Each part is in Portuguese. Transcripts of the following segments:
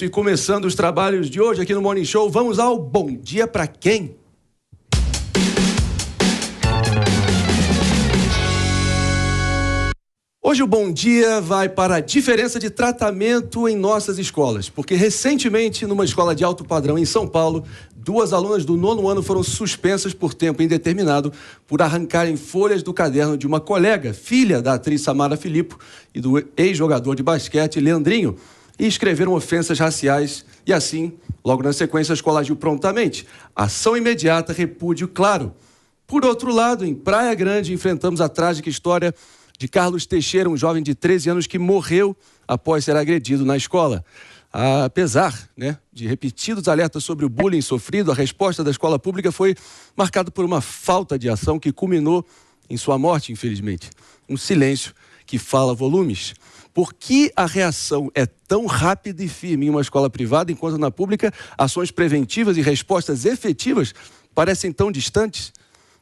E começando os trabalhos de hoje aqui no Morning Show, vamos ao Bom Dia Pra Quem? Hoje o Bom Dia vai para a diferença de tratamento em nossas escolas, porque recentemente, numa escola de alto padrão em São Paulo, 2 alunas do 9º ano foram suspensas por tempo indeterminado por arrancarem folhas do caderno de uma colega, filha da atriz Samara Filippo e do ex-jogador de basquete Leandrinho, e escreveram ofensas raciais e assim, logo na sequência, a escola agiu prontamente. Ação imediata, repúdio claro. Por outro lado, em Praia Grande, enfrentamos a trágica história de Carlos Teixeira, um jovem de 13 anos que morreu após ser agredido na escola. Apesar de repetidos alertas sobre o bullying sofrido, a resposta da escola pública foi marcada por uma falta de ação que culminou em sua morte, infelizmente. Um silêncio que fala volumes. Por que a reação é tão rápida e firme em uma escola privada, enquanto na pública ações preventivas e respostas efetivas parecem tão distantes?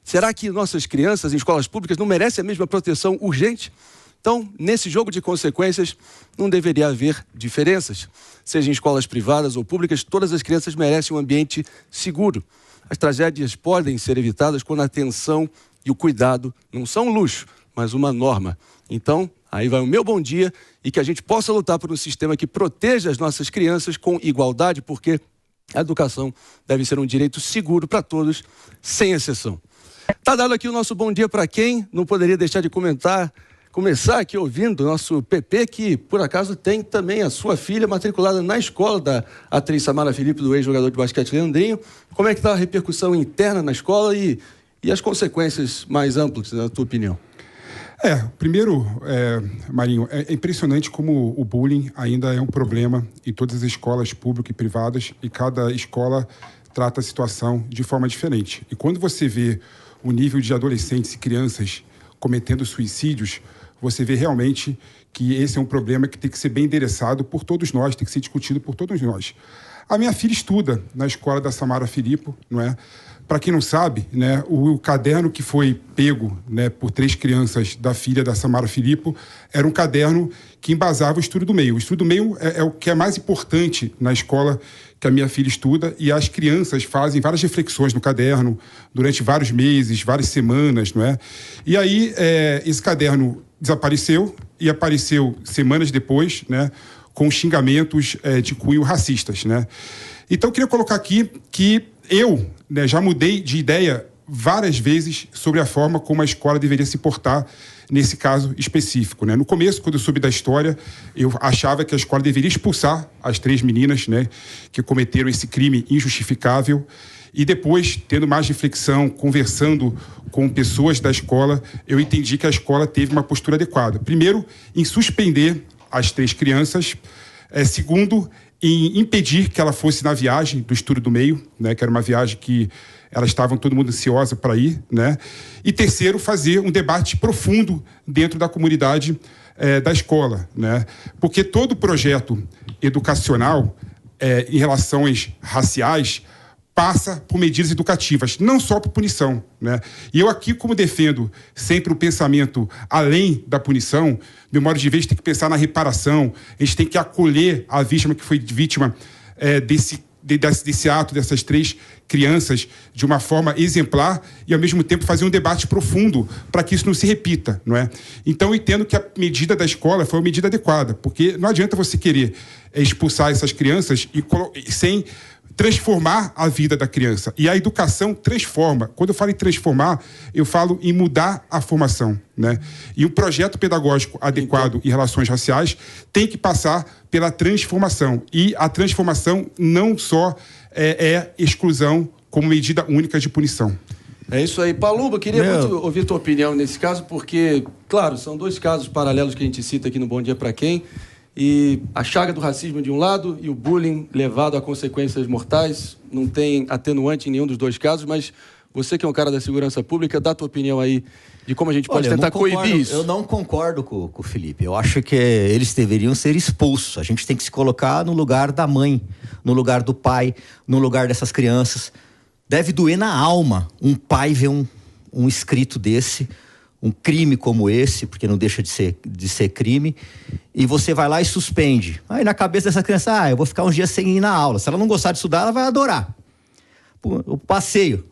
Será que nossas crianças em escolas públicas não merecem a mesma proteção urgente? Então, nesse jogo de consequências, não deveria haver diferenças. Seja em escolas privadas ou públicas, todas as crianças merecem um ambiente seguro. As tragédias podem ser evitadas quando a atenção e o cuidado não são um luxo, mas uma norma. Então, aí vai o meu bom dia e que a gente possa lutar por um sistema que proteja as nossas crianças com igualdade, porque a educação deve ser um direito seguro para todos, sem exceção. Tá dado aqui o nosso bom dia para quem não poderia deixar de começar aqui ouvindo o nosso PP, que por acaso tem também a sua filha matriculada na escola da atriz Samara Filippo, do ex-jogador de basquete Leandrinho. Como é que está a repercussão interna na escola e as consequências mais amplas, na tua opinião? Primeiro, Marinho, é impressionante como o bullying ainda é um problema em todas as escolas públicas e privadas, e cada escola trata a situação de forma diferente. E quando você vê o nível de adolescentes e crianças cometendo suicídios, você vê realmente que esse é um problema que tem que ser bem endereçado por todos nós, tem que ser discutido por todos nós. A minha filha estuda na escola da Samara Filippo, não é? Para quem não sabe, o caderno que foi pego por 3 crianças da filha da Samara Filippo era um caderno que embasava o estudo do meio. O estudo do meio é o que é mais importante na escola que a minha filha estuda, e as crianças fazem várias reflexões no caderno durante vários meses, várias semanas, não é? E aí esse caderno desapareceu e apareceu semanas depois, com xingamentos de cunho racistas, Então, eu queria colocar aqui que eu já mudei de ideia várias vezes sobre a forma como a escola deveria se portar nesse caso específico. No começo, quando eu soube da história, eu achava que a escola deveria expulsar as 3 meninas que cometeram esse crime injustificável. E depois, tendo mais reflexão, conversando com pessoas da escola, eu entendi que a escola teve uma postura adequada. Primeiro, em suspender as 3 crianças. Segundo, em impedir que ela fosse na viagem do estudo do meio, que era uma viagem que elas estavam todo mundo ansiosa para ir, E terceiro, fazer um debate profundo dentro da comunidade da escola, Porque todo projeto educacional em relações raciais passa por medidas educativas, não só por punição, E eu aqui, como defendo sempre o pensamento além da punição, meu modo de ver, a gente tem que pensar na reparação, a gente tem que acolher a vítima que foi vítima desse ato, dessas 3 crianças, de uma forma exemplar e, ao mesmo tempo, fazer um debate profundo para que isso não se repita, Então, eu entendo que a medida da escola foi uma medida adequada, porque não adianta você querer expulsar essas crianças sem transformar a vida da criança. E a educação transforma. Quando eu falo em transformar, eu falo em mudar a formação, E um projeto pedagógico adequado em relações raciais tem que passar pela transformação. E a transformação não só é exclusão como medida única de punição. É isso aí. Palumbo, queria muito ouvir tua opinião nesse caso, porque, claro, são 2 casos paralelos que a gente cita aqui no Bom Dia Pra Quem. E a chaga do racismo de um lado e o bullying levado a consequências mortais. Não tem atenuante em nenhum dos 2 casos, mas você que é um cara da segurança pública, dá a tua opinião aí de como a gente pode tentar coibir isso. Eu não concordo com o Felipe. Eu acho que eles deveriam ser expulsos. A gente tem que se colocar no lugar da mãe, no lugar do pai, no lugar dessas crianças. Deve doer na alma um pai ver um escrito desse, um crime como esse, porque não deixa de ser crime, e você vai lá e suspende. Aí na cabeça dessa criança, eu vou ficar uns dias sem ir na aula. Se ela não gostar de estudar, ela vai adorar. O passeio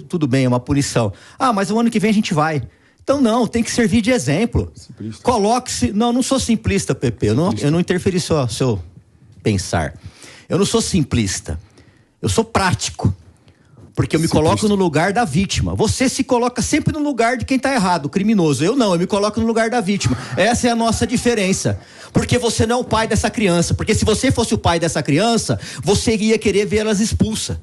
tudo bem, é uma punição. Mas o ano que vem a gente vai. Então não, tem que servir de exemplo. Simplista. Coloque-se... Não sou simplista, Pepe, eu não interferi só no seu pensar. Eu não sou simplista, eu sou prático. Porque eu me coloco no lugar da vítima. Você se coloca sempre no lugar de quem está errado, o criminoso. Eu não, eu me coloco no lugar da vítima. Essa é a nossa diferença. Porque você não é o pai dessa criança. Porque se você fosse o pai dessa criança, você ia querer ver elas expulsas.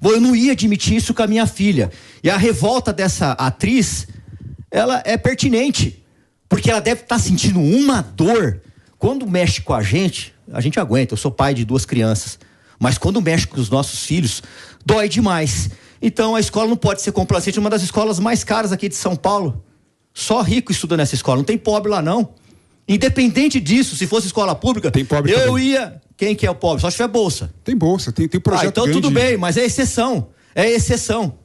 Eu não ia admitir isso com a minha filha. E a revolta dessa atriz, ela é pertinente. Porque ela deve estar sentindo uma dor. Quando mexe com a gente aguenta. Eu sou pai de 2 crianças. Mas quando mexe com os nossos filhos, dói demais. Então a escola não pode ser complacente. Uma das escolas mais caras aqui de São Paulo. Só rico estuda nessa escola, não tem pobre lá não. Independente disso, se fosse escola pública, tem pobre eu também. Ia... Quem que é o pobre? Só se tiver bolsa. Tem bolsa, tem projeto então grande. Tudo bem, mas é exceção. É exceção.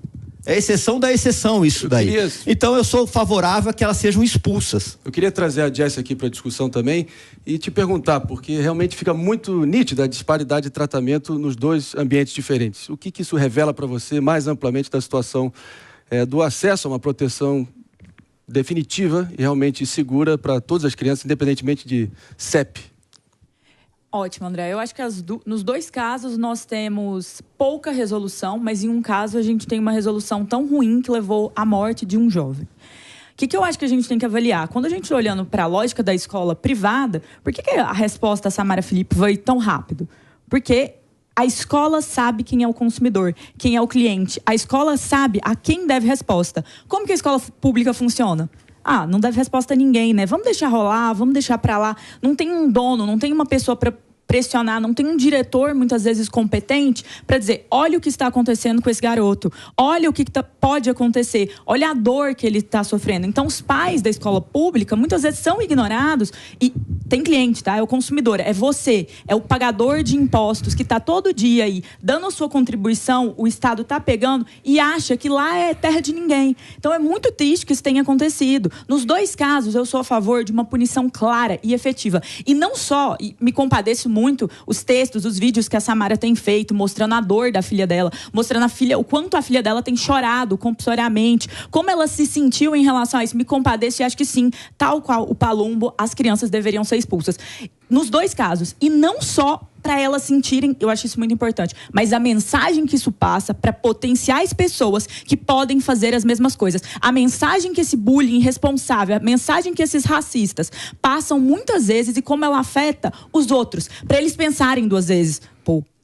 É exceção da exceção isso daí. Então eu sou favorável a que elas sejam expulsas. Eu queria trazer a Jessie aqui para a discussão também e te perguntar, porque realmente fica muito nítida a disparidade de tratamento nos 2 ambientes diferentes. O que isso revela para você mais amplamente da situação do acesso a uma proteção definitiva e realmente segura para todas as crianças, independentemente de CEP? Ótimo, André. Eu acho que nos 2 casos nós temos pouca resolução, mas em um caso a gente tem uma resolução tão ruim que levou à morte de um jovem. O que eu acho que a gente tem que avaliar? Quando a gente está olhando para a lógica da escola privada, por que a resposta da Samara Felipe veio tão rápido? Porque a escola sabe quem é o consumidor, quem é o cliente. A escola sabe a quem deve resposta. Como que a escola pública funciona? Não deve resposta a ninguém, né? Vamos deixar rolar, vamos deixar para lá. Não tem um dono, não tem uma pessoa para pressionar, não tem um diretor, muitas vezes competente, para dizer, olha o que está acontecendo com esse garoto, olha o que pode acontecer, olha a dor que ele está sofrendo. Então, os pais da escola pública, muitas vezes, são ignorados e tem cliente, tá? É o consumidor, é você, é o pagador de impostos que está todo dia aí, dando a sua contribuição, o Estado está pegando e acha que lá é terra de ninguém. Então, é muito triste que isso tenha acontecido. Nos 2 casos, eu sou a favor de uma punição clara e efetiva. E não só, e me compadeço muito os textos, os vídeos que a Samara tem feito, mostrando a dor da filha dela, mostrando o quanto a filha dela tem chorado compulsoriamente, como ela se sentiu em relação a isso. Me compadeço e acho que sim, tal qual o Palumbo, as crianças deveriam ser expulsas. Nos 2 casos. E não só para elas sentirem, eu acho isso muito importante, mas a mensagem que isso passa para potenciais pessoas que podem fazer as mesmas coisas. A mensagem que esse bullying irresponsável, a mensagem que esses racistas passam muitas vezes e como ela afeta os outros, para eles pensarem 2 vezes.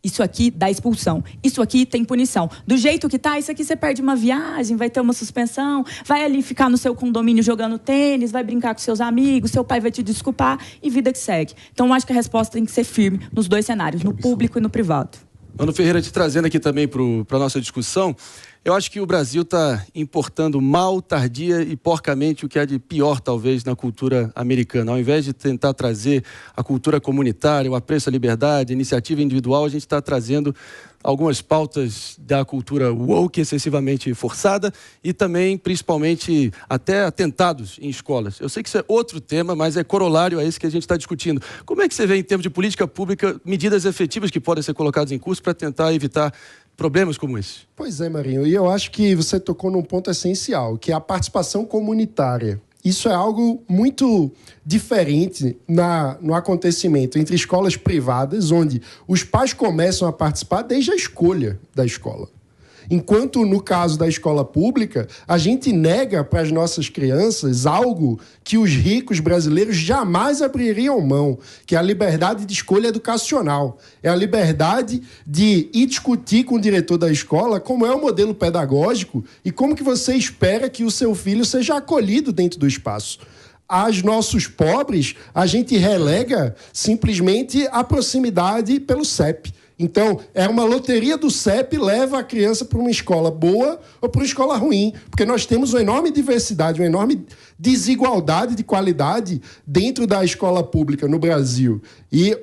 Isso aqui dá expulsão, isso aqui tem punição. Do jeito que tá, isso aqui você perde uma viagem, vai ter uma suspensão, vai ali ficar no seu condomínio jogando tênis, vai brincar com seus amigos, seu pai vai te desculpar e vida que segue. Então, eu acho que a resposta tem que ser firme nos 2 cenários, no público e no privado. Mano Ferreira, te trazendo aqui também para a nossa discussão, eu acho que o Brasil está importando mal, tardia e porcamente o que há de pior, talvez, na cultura americana. Ao invés de tentar trazer a cultura comunitária, o apreço à liberdade, a iniciativa individual, a gente está trazendo algumas pautas da cultura woke excessivamente forçada e também, principalmente, até atentados em escolas. Eu sei que isso é outro tema, mas é corolário a esse que a gente está discutindo. Como é que você vê, em termos de política pública, medidas efetivas que podem ser colocadas em curso para tentar evitar problemas como esse? Pois é, Marinho. E eu acho que você tocou num ponto essencial, que é a participação comunitária. Isso é algo muito diferente no acontecimento entre escolas privadas, onde os pais começam a participar desde a escolha da escola. Enquanto, no caso da escola pública, a gente nega para as nossas crianças algo que os ricos brasileiros jamais abririam mão, que é a liberdade de escolha educacional. É a liberdade de ir discutir com o diretor da escola como é o modelo pedagógico e como que você espera que o seu filho seja acolhido dentro do espaço. Aos nossos pobres, a gente relega simplesmente a proximidade pelo CEP. Então, é uma loteria do CEP, leva a criança para uma escola boa ou para uma escola ruim, porque nós temos uma enorme diversidade, uma enorme desigualdade de qualidade dentro da escola pública no Brasil. E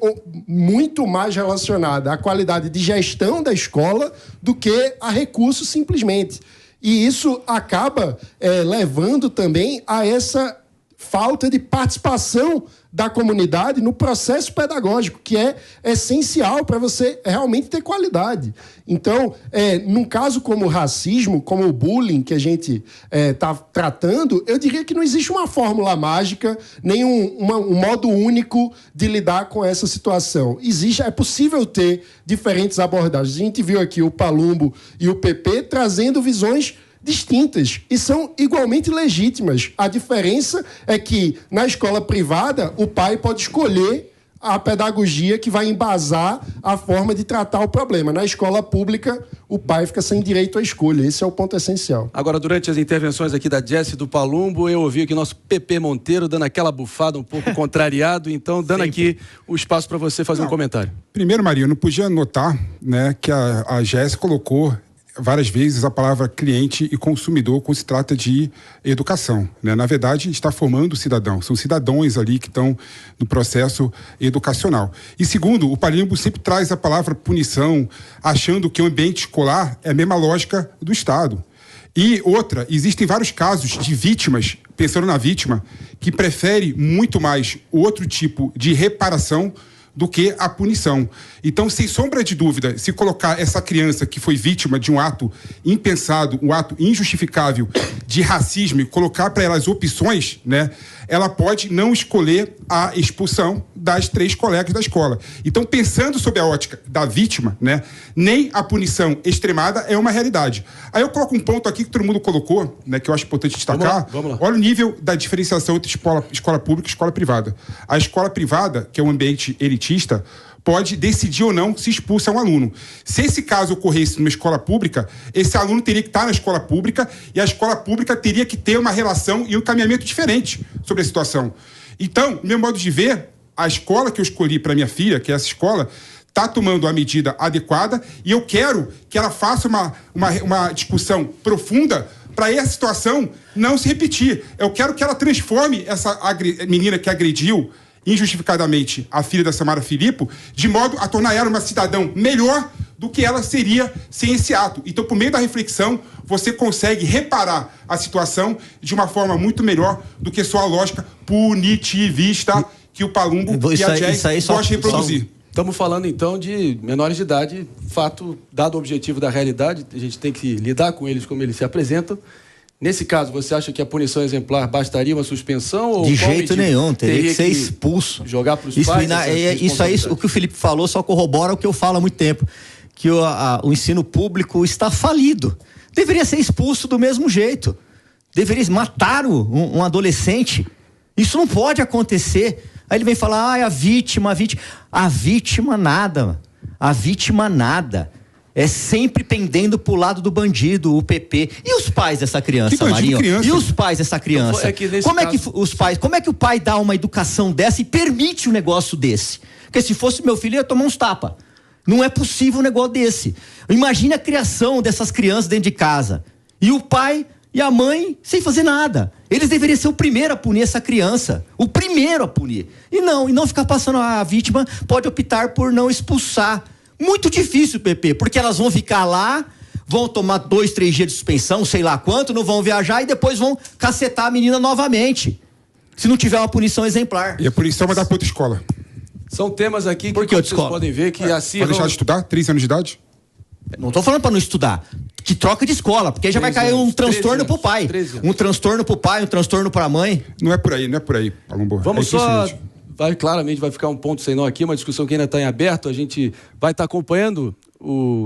muito mais relacionada à qualidade de gestão da escola do que a recursos simplesmente. E isso acaba levando também a essa falta de participação da comunidade no processo pedagógico, que é essencial para você realmente ter qualidade. Então, num caso como o racismo, como o bullying que a gente está tratando, eu diria que não existe uma fórmula mágica, nem um modo único de lidar com essa situação. É possível ter diferentes abordagens. A gente viu aqui o Palumbo e o PP trazendo visões distintas e são igualmente legítimas. A diferença é que na escola privada o pai pode escolher a pedagogia que vai embasar a forma de tratar o problema. Na escola pública o pai fica sem direito à escolha. Esse é o ponto essencial. Agora, durante as intervenções aqui da Jess e do Palumbo, eu ouvi aqui nosso PP Monteiro dando aquela bufada um pouco contrariado, então dando aqui o espaço para você fazer um comentário. Primeiro, Maria, eu não podia notar, né, que a Jess colocou várias vezes a palavra cliente e consumidor quando se trata de educação, né? Na verdade, está formando cidadão. São cidadãos ali que estão no processo educacional. E segundo, o Palumbo sempre traz a palavra punição, achando que o ambiente escolar é a mesma lógica do Estado. E outra, existem vários casos de vítimas, pensando na vítima, que prefere muito mais outro tipo de reparação do que a punição. Então, sem sombra de dúvida, se colocar essa criança que foi vítima de um ato impensado, um ato injustificável de racismo, e colocar para ela as opções, né, ela pode não escolher a expulsão das 3 colegas da escola. Então, pensando sob a ótica da vítima, né, nem a punição extremada é uma realidade. Aí eu coloco um ponto aqui que todo mundo colocou, né, que eu acho importante destacar. Vamos lá. Olha o nível da diferenciação entre escola pública e escola privada. A escola privada, que é um ambiente elitista, pode decidir ou não se expulsa um aluno. Se esse caso ocorresse numa escola pública, esse aluno teria que estar na escola pública e a escola pública teria que ter uma relação e um encaminhamento diferente sobre a situação. Então, meu modo de ver, a escola que eu escolhi para minha filha, que é essa escola, está tomando a medida adequada e eu quero que ela faça uma discussão profunda para essa situação não se repetir. Eu quero que ela transforme essa menina que agrediu injustificadamente a filha da Samara Filippo, de modo a tornar ela uma cidadã melhor do que ela seria sem esse ato. Então, por meio da reflexão, você consegue reparar a situação de uma forma muito melhor do que só a lógica punitivista que o Palumbo e a Jess gostam de reproduzir. Estamos falando, então, de menores de idade, fato, dado o objetivo da realidade, a gente tem que lidar com eles como eles se apresentam. Nesse caso, você acha que a punição exemplar bastaria uma suspensão? Ou de jeito nenhum, teria que ser expulso. Jogar para os pais? Isso aí, o que o Felipe falou só corrobora o que eu falo há muito tempo, que o ensino público está falido. Deveria ser expulso do mesmo jeito. Deveria matar um adolescente. Isso não pode acontecer. Aí ele vem falar, a vítima. A vítima nada. A vítima nada. É sempre pendendo pro lado do bandido, o PP. E os pais dessa criança, Marinho? E os pais dessa criança? Como é que o pai dá uma educação dessa e permite um negócio desse? Porque se fosse meu filho, ia tomar uns tapas. Não é possível um negócio desse. Imagina a criação dessas crianças dentro de casa. E o pai e a mãe sem fazer nada. Eles deveriam ser o primeiro a punir essa criança. O primeiro a punir. E não ficar passando a vítima, pode optar por não expulsar. Muito difícil, PP, porque elas vão ficar lá, vão tomar 2, 3 dias de suspensão, sei lá quanto, não vão viajar e depois vão cacetar a menina novamente, se não tiver uma punição exemplar. E a punição vai dar para outra escola. São temas aqui que vocês podem ver que assim... Pode deixar de estudar? 3 anos de idade? Não tô falando para não estudar, que troca de escola, porque aí já vai cair um transtorno pro pai. Um transtorno pro pai, um transtorno pra mãe. Não é por aí, Palumbo. Vamos claramente vai ficar um ponto sem nó aqui, uma discussão que ainda está em aberto. A gente vai estar acompanhando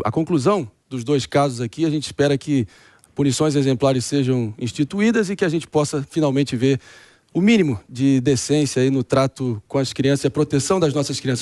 a conclusão dos 2 casos aqui. A gente espera que punições exemplares sejam instituídas e que a gente possa finalmente ver o mínimo de decência aí no trato com as crianças e a proteção das nossas crianças.